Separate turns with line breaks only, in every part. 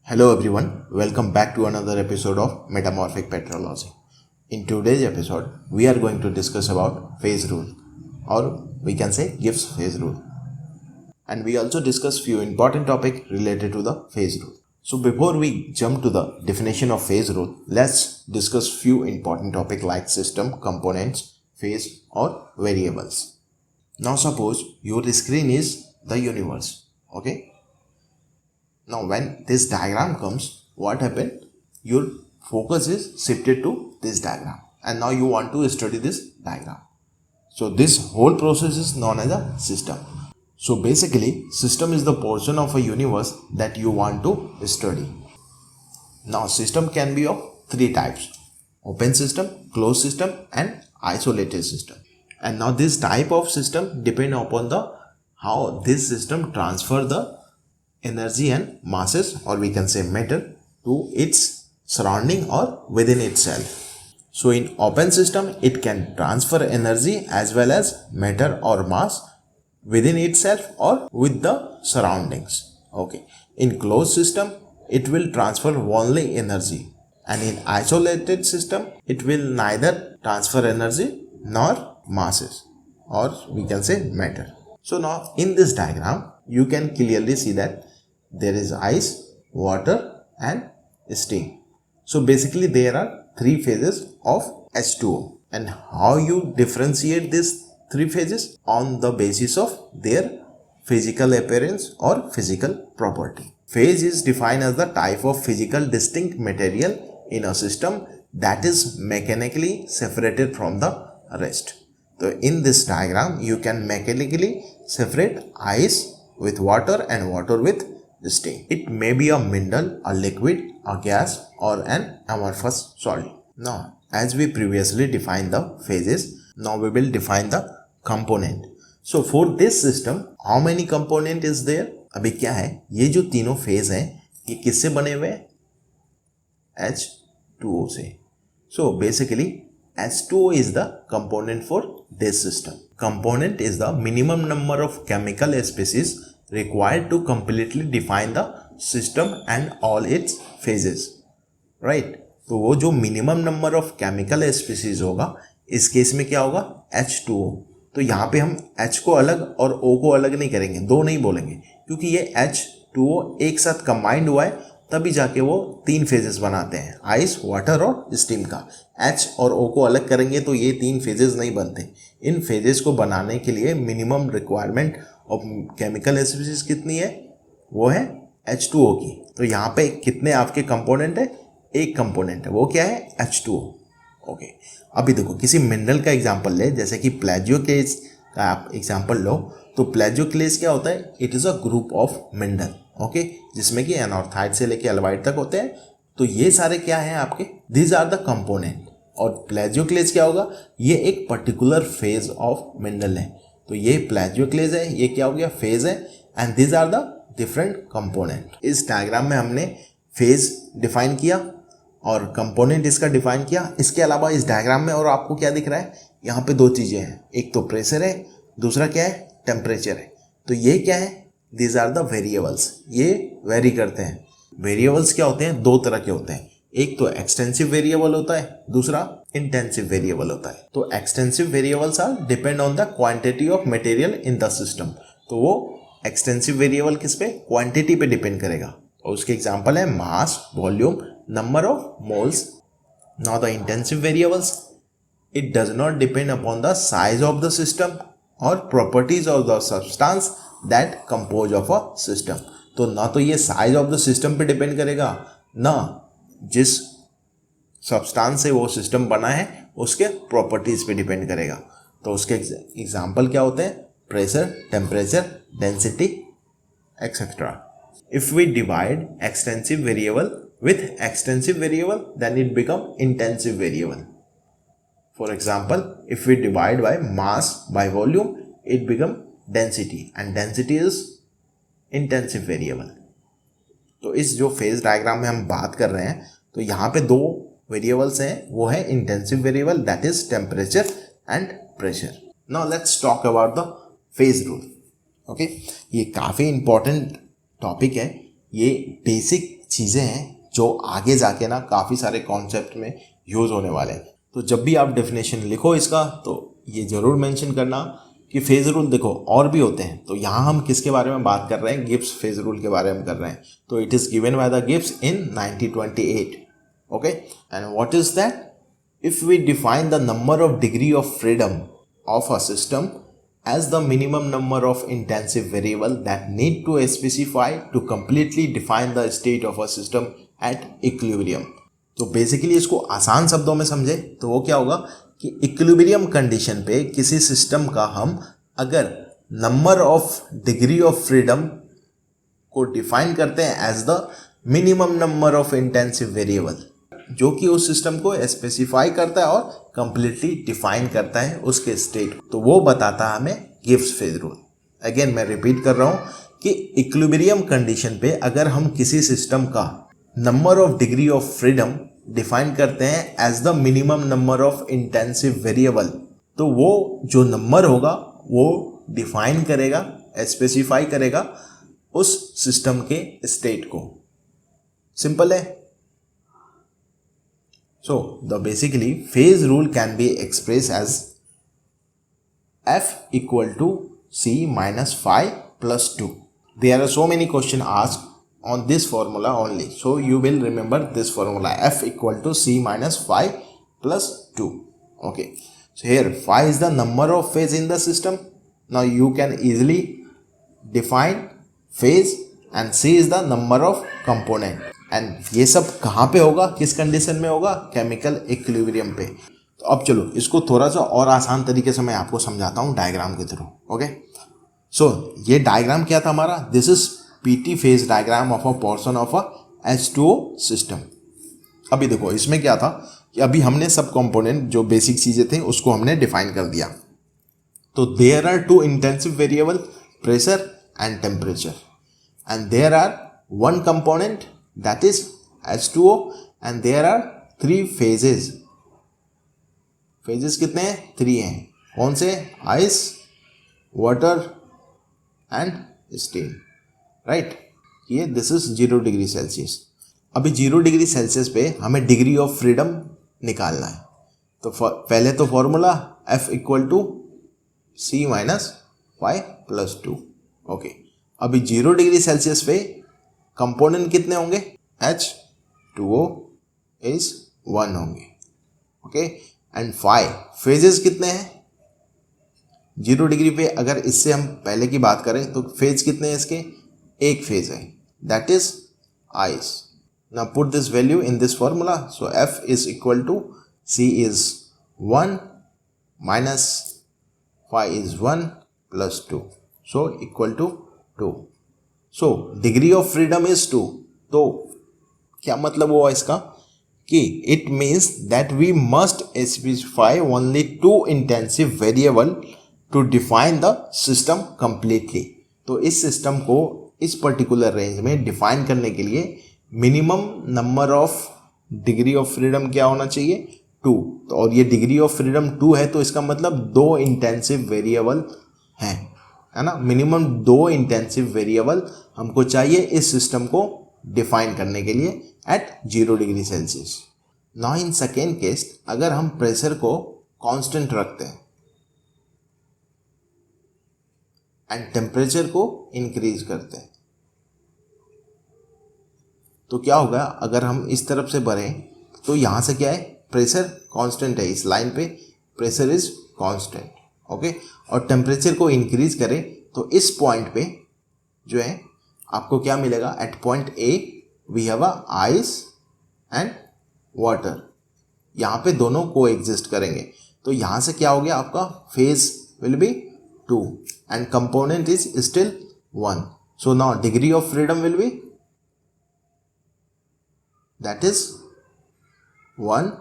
Hello everyone, welcome back to another episode of Metamorphic Petrology. In today's episode, we are going to discuss about phase rule, or we can say Gibbs phase rule. And we also discuss few important topics related to the phase rule. So before we jump to the definition of phase rule, let's discuss few important topics like system, components, phase or variables. Now suppose your screen is the universe, okay? Now when this diagram comes, what happened? Your focus is shifted to this diagram and now you want to study this diagram. So this whole process is known as a system. So basically system is the portion of a universe that you want to study. Now system can be of three types: open system, closed system and isolated system. And now this type of system depend upon the how this system transfer the energy and masses, or we can say matter, to its surrounding or within itself. So in open system it can transfer energy as well as matter or mass within itself or with the surroundings. Okay. In closed system it will transfer only energy, and in isolated system it will neither transfer energy nor masses, or we can say matter. So now in this diagram you can clearly see that there is ice, water and steam. So basically there are three phases of H2O, and how you differentiate these three phases on the basis of their physical appearance or physical property. Phase is defined as the type of physical distinct material in a system that is mechanically separated from the rest. So in this diagram you can mechanically separate ice with water and water with steam. It may be a mineral, a liquid, a gas or an amorphous solid. Now as we previously defined the phases, now we will define the component. So for this system how many component is there? अभी क्या है, ये जो तीनों phase हैं ये किससे बने हुए हैं? H2O से. So basically H2O is the component for this system. Component is the minimum number of chemical species required to completely define the system and all its phases, right? तो वो जो minimum number of chemical species होगा, इस case में क्या होगा? H2O. तो यहाँ पे हम H को अलग और O को अलग नहीं करेंगे, दो नहीं बोलेंगे, क्योंकि ये H2O एक साथ कंबाइंड हुआ है तभी जाके वो तीन फेजेस बनाते हैं, आइस, वाटर और स्टीम का. H और O को अलग करेंगे तो ये तीन फेजेस नहीं बनते. इन फेजेस को बनाने के लिए minimum requirement of chemical species कितनी है? वो है H2O की. तो यहाँ पे कितने आपके कंपोनेंट है? एक कंपोनेंट है, वो क्या है? H2O. ओके. अभी देखो किसी मिनरल का एग्जांपल ले, जैसे कि प्लेजियोक्लेस का आप एग्जांपल लो. तो प्लेजियोक्लेस क्या होता है? It is a group of mineral, okay, जिसमें कि एनॉर्थाइड से लेके एल्वाइड तक होते हैं. तो ये सारे क्या हैं आपके? These are the component. और प्लेजियोक्लेस क्या होगा? ये एक पर्टिकुलर फेज ऑफ मिनरल है. तो ये प्लेजियोक्लेस है, ये क्या हो गया? फेज है. And these are the different component. इस डायग्राम में हमने फेज डिफाइन किया और कंपोनेंट इसका डिफाइन किया. इसके अलावा इस डायग्राम में और आपको क्या दिख रहा है? यहाँ पे दो चीज़ें हैं, एक तो प्रेशर है, दूसरा क्या है? टेम्परेचर है. तो ये क्या है? These are the variables. ये वेरी करते हैं. वेरिएबल्स क्या होते हैं? दो तरह के होते हैं. एक तो एक्सटेंसिव वेरिएबल होता है, दूसरा इंटेंसिव वेरिएबल होता है. तो extensive variables are depend on the quantity of material in the system. तो वो एक्सटेंसिव वेरिएबल किस पे? क्वांटिटी पे डिपेंड करेगा. और उसके एग्जांपल है mass, volume, number of moles. Now the intensive variables, it does not depend upon the size of the system or properties of the substance that compose of a system. तो ना तो ये size of the system पे depend करेगा, ना जिस substance से वो सिस्टम बना है उसके प्रॉपर्टीज पे डिपेंड करेगा. तो उसके एग्जांपल क्या होते हैं? Pressure, temperature, density etcetera. If we divide extensive variable with extensive variable, then it become intensive variable. For example, if we divide by mass by volume, it become density, and density is intensive variable. तो इस जो phase diagram में हम बात कर रहे हैं, तो यहाँ पे दो वेरिएबल्स हैं, वो है intensive variable, that is temperature and pressure. Now let's talk about the phase rule. Okay, ये काफ़ी इंपॉर्टेंट टॉपिक है. ये बेसिक चीज़ें हैं जो आगे जाके ना काफ़ी सारे कॉन्सेप्ट में यूज़ होने वाले हैं। तो जब भी आप डेफिनेशन लिखो इसका तो ये ज़रूर मेंशन करना कि फेज रूल देखो और भी होते हैं। तो यहाँ हम किसके बारे में बात कर रहे हैं, गिब्स फेज रूल के बारे में कर रहे हैं। तो it is given by the Gibbs in 1928। Okay, and what is that? If we define the number of degree of freedom of a system as the minimum number of intensive variable that need to specify to completely define the state of a system at equilibrium। तो basically इसको आसान शब्दों में समझे तो वो क्या होगा कि इक्विलिब्रियम कंडीशन पे किसी सिस्टम का हम अगर number of degree of freedom को डिफाइन करते हैं as the minimum number of intensive variable, जो कि उस सिस्टम को स्पेसिफाई करता है और कंप्लीटली डिफाइन करता है उसके स्टेट को, तो वो बताता है हमें गिब्स फेज रूल। अगेन मैं रिपीट कर रहा हूँ कि इक्विलिब्रियम कंडीशन पे अगर हम किसी सिस्टम का number of degree of freedom define करते हैं as the minimum number of intensive variable, तो वो जो नंबर होगा वो डिफाइन करेगा, स्पेसिफाई करेगा उस सिस्टम के स्टेट को। सिंपल है। So the basically phase rule can be expressed as f equal to c minus phi plus 2. There are so many questions asked on this formula only. So you will remember this formula, f equal to c minus phi plus 2. Okay. So here phi is the number of phase in the system. Now you can easily define phase and c is the number of component. And ये सब कहाँ पे होगा, किस condition में होगा, chemical equilibrium पे। तो अब चलो इसको थोड़ा सा और आसान तरीके से मैं आपको समझाता हूँ डायग्राम के थ्रू। ओके, सो ये डायग्राम क्या था हमारा, this is PT phase diagram of a portion of a H2O system. अभी देखो इसमें क्या था कि अभी हमने सब कंपोनेंट जो बेसिक चीज़ें थे उसको हमने डिफाइन कर दिया। तो there are two intensive variable, pressure and temperature, and there are one component that is H2O and there are 3 phases। phases कितने हैं, 3 हैं। कौन से, ice, water and steam, right. ये दिस इज 0 डिग्री सेल्सियस। अभी 0 डिग्री सेल्सियस पे हमें degree of freedom निकालना है। तो पहले तो formula F equal to C minus five plus 2। Okay, अभी 0 डिग्री सेल्सियस पे कंपोनेंट कितने होंगे, H2O इज 1 होंगे। ओके, एंड 5 फेजेस कितने हैं 0 डिग्री पे, अगर इससे हम पहले की बात करें तो फेज कितने हैं इसके, एक फेज है, that is ice. Now put this value in this formula. So F is equal to C is 1 minus 5 is 1 plus 2, so equal to 2। So degree of freedom is 2। तो क्या मतलब हुआ इसका कि it means that we must specify only 2 intensive variable to define the system completely. तो इस system को इस पर्टिकुलर रेंज में डिफाइन करने के लिए minimum number of degree of freedom क्या होना चाहिए, 2। तो और ये डिग्री ऑफ फ्रीडम 2 है तो इसका मतलब 2 इंटेंसिव वेरिएबल हैं, है ना। मिनिमम 2 इंटेंसिव वेरिएबल हमको चाहिए इस सिस्टम को डिफाइन करने के लिए at 0 degree Celsius. Now in second case अगर हम प्रेशर को कांस्टेंट रखते हैं एंड टेम्परेचर को इंक्रीज करते हैं, तो क्या होगा, अगर हम इस तरफ से बढ़ें तो यहाँ से क्या है, प्रेशर कांस्टेंट है, इस लाइन पे प्रेशर इज कांस्टेंट। ओके, और टेम्परेचर को इंक्रीज करें तो इस पॉइंट पे जो है आपको क्या मिलेगा, at point A we have a ice and water. यहाँ पे दोनों को एग्जिस्ट करेंगे तो यहाँ से क्या हो गया, आपका phase will be 2 and component is still 1। So now degree of freedom will be that is 1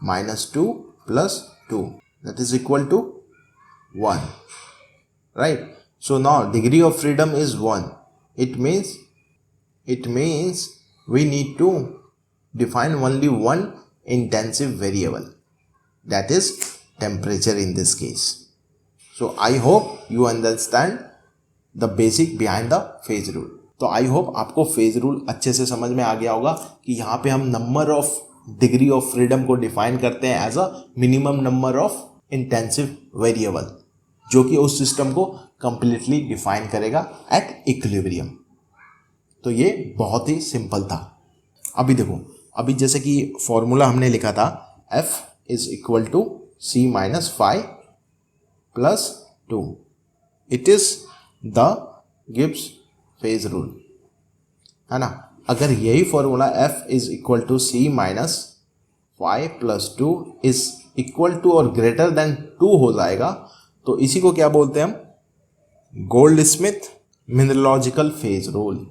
minus 2 plus 2, that is equal to 1, right? So now degree of freedom is 1. It means we need to define only one intensive variable, that is temperature in this case. So I hope you understand the basic behind the phase rule. तो I hope आपको phase rule अच्छे से समझ में आ गया होगा कि यहाँ पे हम number of degree of freedom को डिफाइन करते हैं as a minimum number of intensive variable, जो कि उस सिस्टम को कंप्लीटली डिफाइन करेगा एट इक्विलिब्रियम। तो ये बहुत ही सिंपल था। अभी देखो, अभी जैसे कि फॉर्मूला हमने लिखा था F is equal to C minus 5 plus 2, it is the Gibbs phase rule, है ना। अगर यही formula F is equal to C minus 5 plus 2 is equal to और ग्रेटर देन 2 हो जाएगा, तो इसी को क्या बोलते हैं हम, gold Smith mineralogical phase rule.